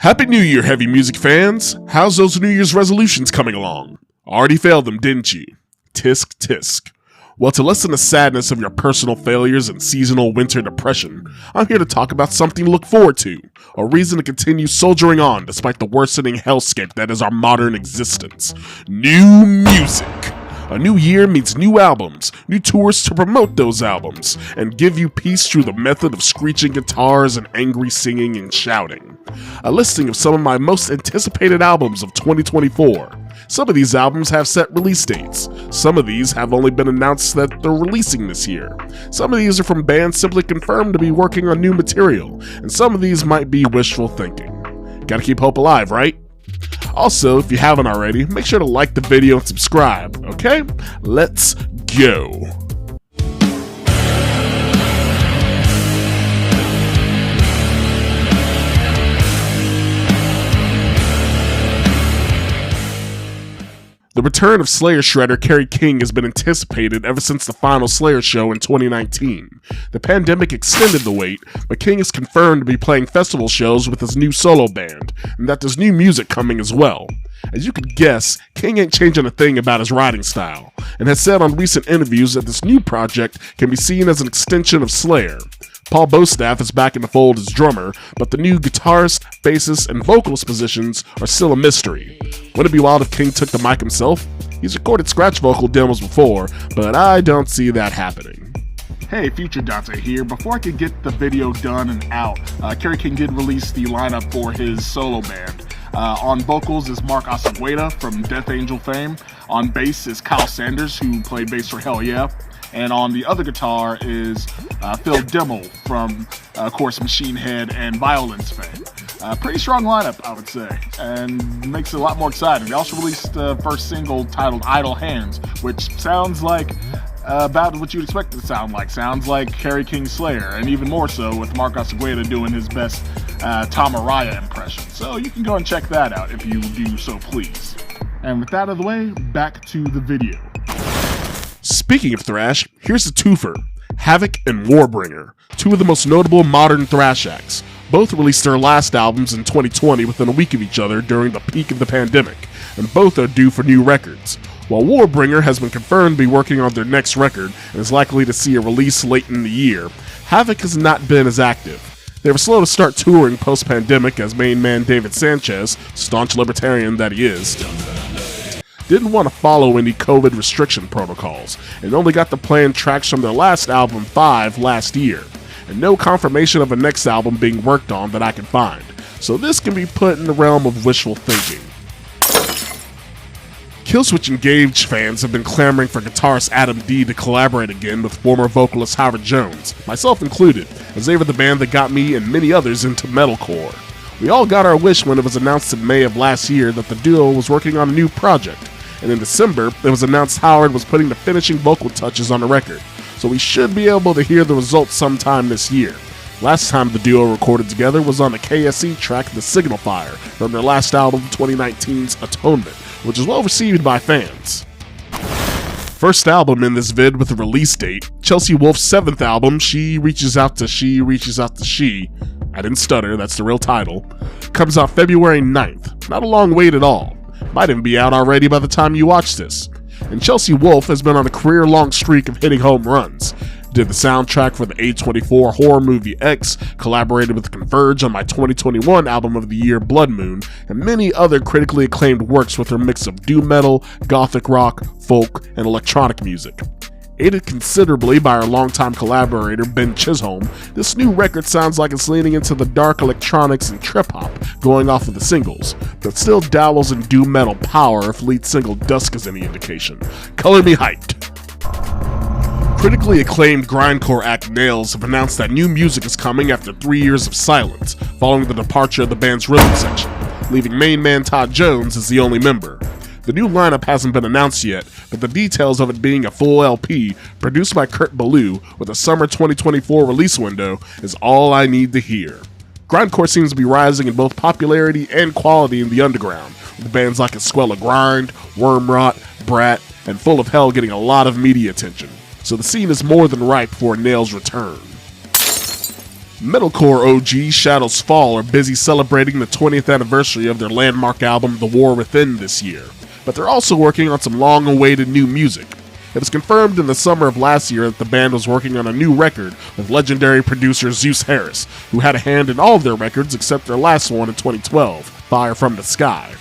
Happy New Year, heavy music fans! How's those New Year's resolutions coming along? Already failed them, didn't you? Tisk tisk. Well, to lessen the sadness of your personal failures and seasonal winter depression, I'm here to talk about something to look forward to, a reason to continue soldiering on despite the worsening hellscape that is our modern existence. New music! A new year means new albums, new tours to promote those albums, and give you peace through the method of screeching guitars and angry singing and shouting. A listing of some of my most anticipated albums of 2024. Some of these albums have set release dates. Some of these have only been announced that they're releasing this year. Some of these are from bands simply confirmed to be working on new material, and some of these might be wishful thinking. Gotta keep hope alive, right? Also, if you haven't already, make sure to like the video and subscribe, okay? Let's go! The return of Slayer shredder Kerry King has been anticipated ever since the final Slayer show in 2019. The pandemic extended the wait, but King is confirmed to be playing festival shows with his new solo band, and that there's new music coming as well. As you could guess, King ain't changing a thing about his writing style, and has said on recent interviews that this new project can be seen as an extension of Slayer. Paul Bostaff is back in the fold as drummer, but the new guitarist, bassist, and vocalist positions are still a mystery. Wouldn't it be wild if King took the mic himself? He's recorded scratch vocal demos before, but I don't see that happening. Hey, Future Dante here. Before I could get the video done and out, Kerry King did release the lineup for his solo band. On vocals is Mark Asagueda from Death Angel fame. On bass is Kyle Sanders, who played bass for Hell Yeah. And on the other guitar is Phil Dimmel from, of course, Machine Head and Violence fame. Pretty strong lineup, I would say, and makes it a lot more exciting. They also released the first single titled Idle Hands, which sounds like about what you'd expect it to sound like. Sounds like Kerry King Slayer, and even more so with Mark Asagueda doing his best Tom Araya impression. So you can go and check that out if you do so please. And with that out of the way, back to the video. Speaking of thrash, here's a twofer. Havoc and Warbringer, two of the most notable modern thrash acts. Both released their last albums in 2020 within a week of each other during the peak of the pandemic, and both are due for new records. While Warbringer has been confirmed to be working on their next record and is likely to see a release late in the year, Havoc has not been as active. They were slow to start touring post-pandemic as main man David Sanchez, staunch libertarian that he is, didn't want to follow any COVID restriction protocols, and only got to playing tracks from their last album, 5, last year, and no confirmation of a next album being worked on that I can find, so this can be put in the realm of wishful thinking. Killswitch Engage fans have been clamoring for guitarist Adam D to collaborate again with former vocalist Howard Jones, myself included, as they were the band that got me and many others into metalcore. We all got our wish when it was announced in May of last year that the duo was working on a new project, and in December, it was announced Howard was putting the finishing vocal touches on the record, so we should be able to hear the results sometime this year. Last time the duo recorded together was on the KSE track The Signal Fire from their last album, 2019's Atonement, which is well received by fans. First album in this vid with a release date, Chelsea Wolfe's 7th album, She Reaches Out to She, I didn't stutter, that's the real title, comes out February 9th, not a long wait at all. Might even be out already by the time you watch this. And Chelsea Wolfe has been on a career-long streak of hitting home runs. Did the soundtrack for the A24 horror movie X, collaborated with Converge on my 2021 album of the year Blood Moon, and many other critically acclaimed works with her mix of doom metal, gothic rock, folk, and electronic music. Aided considerably by our longtime collaborator Ben Chisholm, this new record sounds like it's leaning into the dark electronics and trip-hop going off of the singles, but still dabbles in doom metal power if lead single Dusk is any indication. Color me hyped! Critically acclaimed grindcore act Nails have announced that new music is coming after 3 years of silence, following the departure of the band's rhythm section, leaving main man Todd Jones as the only member. The new lineup hasn't been announced yet, but the details of it being a full LP, produced by Kurt Ballou, with a summer 2024 release window, is all I need to hear. Grindcore seems to be rising in both popularity and quality in the underground, with bands like Escuela Grind, Wormrot, Brat, and Full of Hell getting a lot of media attention, so the scene is more than ripe for Nails' return. Metalcore OG Shadows Fall are busy celebrating the 20th anniversary of their landmark album The War Within this year, but they're also working on some long-awaited new music. It was confirmed in the summer of last year that the band was working on a new record with legendary producer Zeus Harris, who had a hand in all of their records except their last one in 2012, Fire from the Sky.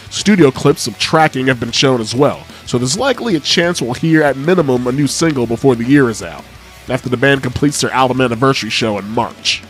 Studio clips of tracking have been shown as well, so there's likely a chance we'll hear at minimum a new single before the year is out, after the band completes their album anniversary show in March.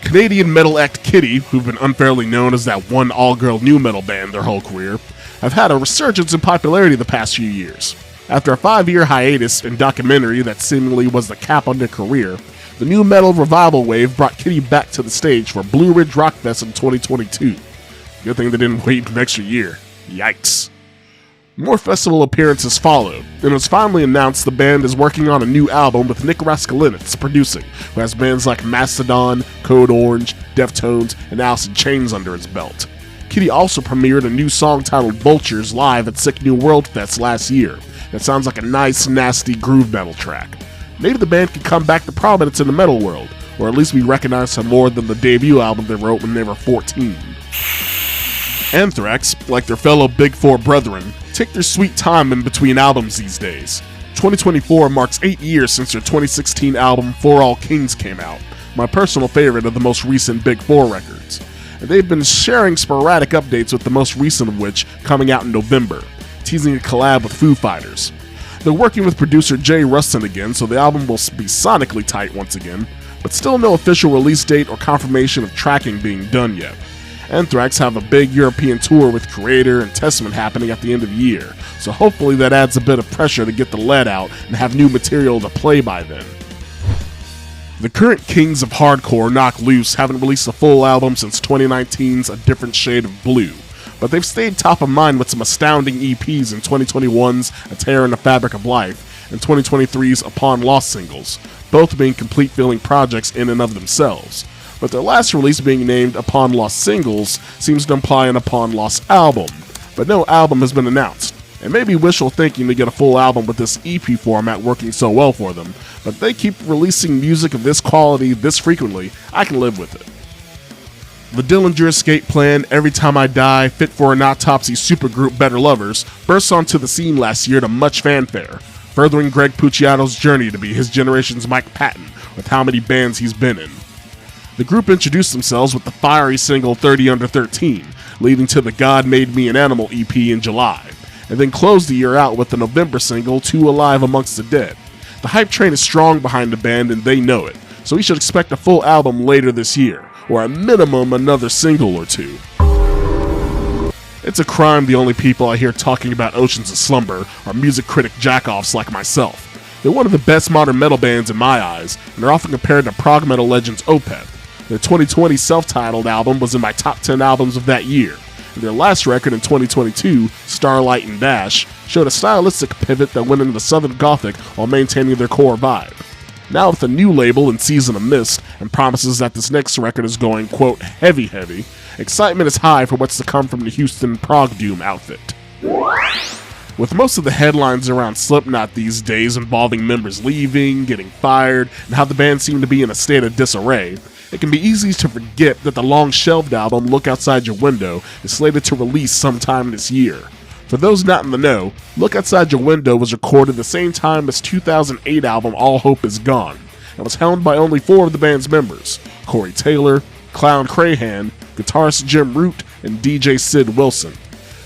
Canadian metal act Kitty, who've been unfairly known as that one all-girl nu metal band their whole career, have had a resurgence in popularity the past few years. After a 5-year hiatus and documentary that seemingly was the cap on their career, the nu metal revival wave brought Kitty back to the stage for Blue Ridge Rock Fest in 2022. Good thing they didn't wait an extra year. Yikes. More festival appearances followed, and it was finally announced the band is working on a new album with Nick Raskalinitz producing, who has bands like Mastodon, Code Orange, Deftones, and Alice in Chains under his belt. Kitty also premiered a new song titled Vultures live at Sick New World Fest last year. It sounds like a nice, nasty groove metal track. Maybe the band could come back to prominence in the metal world, or at least be recognized for more than the debut album they wrote when they were 14. Anthrax, like their fellow Big Four brethren, take their sweet time in between albums these days. 2024 marks 8 years since their 2016 album For All Kings came out, my personal favorite of the most recent Big Four records. And they've been sharing sporadic updates, with the most recent of which coming out in November, teasing a collab with Foo Fighters. They're working with producer Jay Rustin again, so the album will be sonically tight once again, but still no official release date or confirmation of tracking being done yet. Anthrax have a big European tour with Creator and Testament happening at the end of the year, so hopefully that adds a bit of pressure to get the lead out and have new material to play by then. The current kings of hardcore, Knock Loose, haven't released a full album since 2019's A Different Shade of Blue, but they've stayed top of mind with some astounding EPs in 2021's A Tear in the Fabric of Life and 2023's Upon Lost singles, both being complete-feeling projects in and of themselves. But their last release being named Upon Lost Singles seems to imply an Upon Lost album, but no album has been announced. And maybe wishful thinking to get a full album with this EP format working so well for them, but if they keep releasing music of this quality this frequently, I can live with it. The Dillinger Escape Plan, Every Time I Die, Fit for an Autopsy supergroup Better Lovers burst onto the scene last year to much fanfare, furthering Greg Puciato's journey to be his generation's Mike Patton with how many bands he's been in. The group introduced themselves with the fiery single 30 Under 13, leading to the God Made Me an Animal EP in July, and then closed the year out with the November single 2 Alive Amongst the Dead. The hype train is strong behind the band and they know it, so we should expect a full album later this year, or at minimum another single or two. It's a crime the only people I hear talking about Oceans of Slumber are music critic jackoffs like myself. They're one of the best modern metal bands in my eyes, and they're often compared to prog metal legends Opeth. Their 2020 self-titled album was in my top 10 albums of that year, and their last record in 2022, Starlight and Dash, showed a stylistic pivot that went into the Southern Gothic while maintaining their core vibe. Now with a new label in Season of Mist, and promises that this next record is going, quote, heavy, excitement is high for what's to come from the Houston prog doom outfit. With most of the headlines around Slipknot these days involving members leaving, getting fired, and how the band seemed to be in a state of disarray, it can be easy to forget that the long-shelved album Look Outside Your Window is slated to release sometime this year. For those not in the know, Look Outside Your Window was recorded the same time as 2008 album All Hope Is Gone, and was helmed by only 4 of the band's members, Corey Taylor, Clown Crahan, guitarist Jim Root, and DJ Sid Wilson.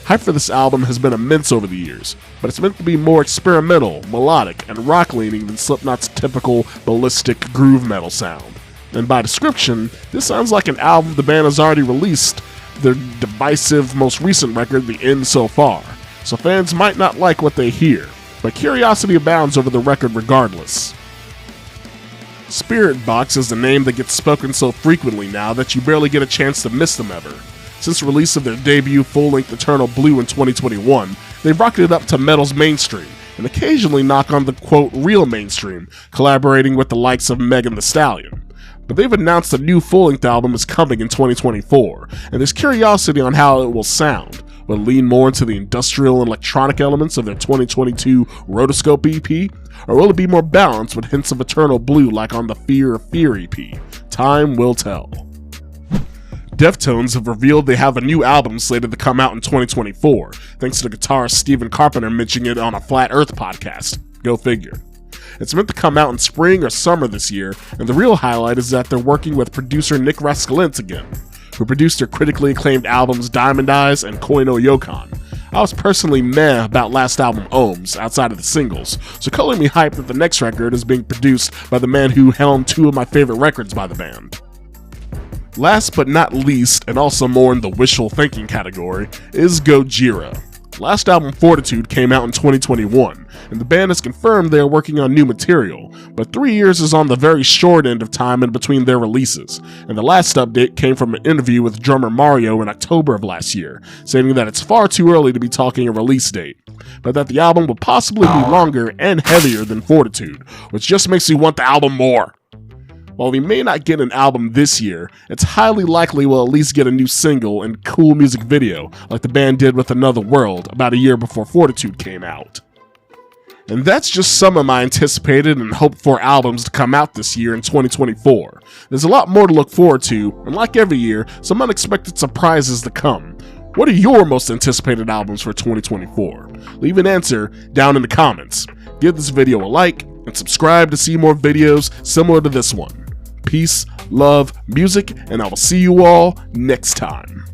Hype for this album has been immense over the years, but it's meant to be more experimental, melodic, and rock-leaning than Slipknot's typical ballistic groove metal sound. And by description, this sounds like an album the band has already released their divisive, most recent record, The End So Far, so fans might not like what they hear, but curiosity abounds over the record regardless. Spiritbox is the name that gets spoken so frequently now that you barely get a chance to miss them ever. Since the release of their debut full-length Eternal Blue in 2021, they've rocketed up to metal's mainstream, and occasionally knock on the, quote, real mainstream, collaborating with the likes of Megan Thee Stallion. But they've announced a new full-length album is coming in 2024, and there's curiosity on how it will sound, but lean more into the industrial and electronic elements of their 2022 Rotoscope EP? Or will it be more balanced with hints of Eternal Blue like on the Fear of Fear EP? Time will tell. Deftones have revealed they have a new album slated to come out in 2024, thanks to the guitarist Stephen Carpenter mentioning it on a Flat Earth podcast. Go figure. It's meant to come out in spring or summer this year, and the real highlight is that they're working with producer Nick Raskelintz again, who produced their critically acclaimed albums Diamond Eyes and Koi no Yokon. I was personally meh about last album Ohms, outside of the singles, so calling me hyped that the next record is being produced by the man who helmed two of my favorite records by the band. Last but not least, and also more in the wishful thinking category, is Gojira. Last album Fortitude came out in 2021, and the band has confirmed they are working on new material, but 3 years is on the very short end of time in between their releases, and the last update came from an interview with drummer Mario in October of last year, stating that it's far too early to be talking a release date, but that the album will possibly be longer and heavier than Fortitude, which just makes you want the album more. While we may not get an album this year, it's highly likely we'll at least get a new single and cool music video, like the band did with Another World about a year before Fortitude came out. And that's just some of my anticipated and hoped for albums to come out this year in 2024. There's a lot more to look forward to, and like every year, some unexpected surprises to come. What are your most anticipated albums for 2024? Leave an answer down in the comments. Give this video a like, and subscribe to see more videos similar to this one. Peace, love, music, and I will see you all next time.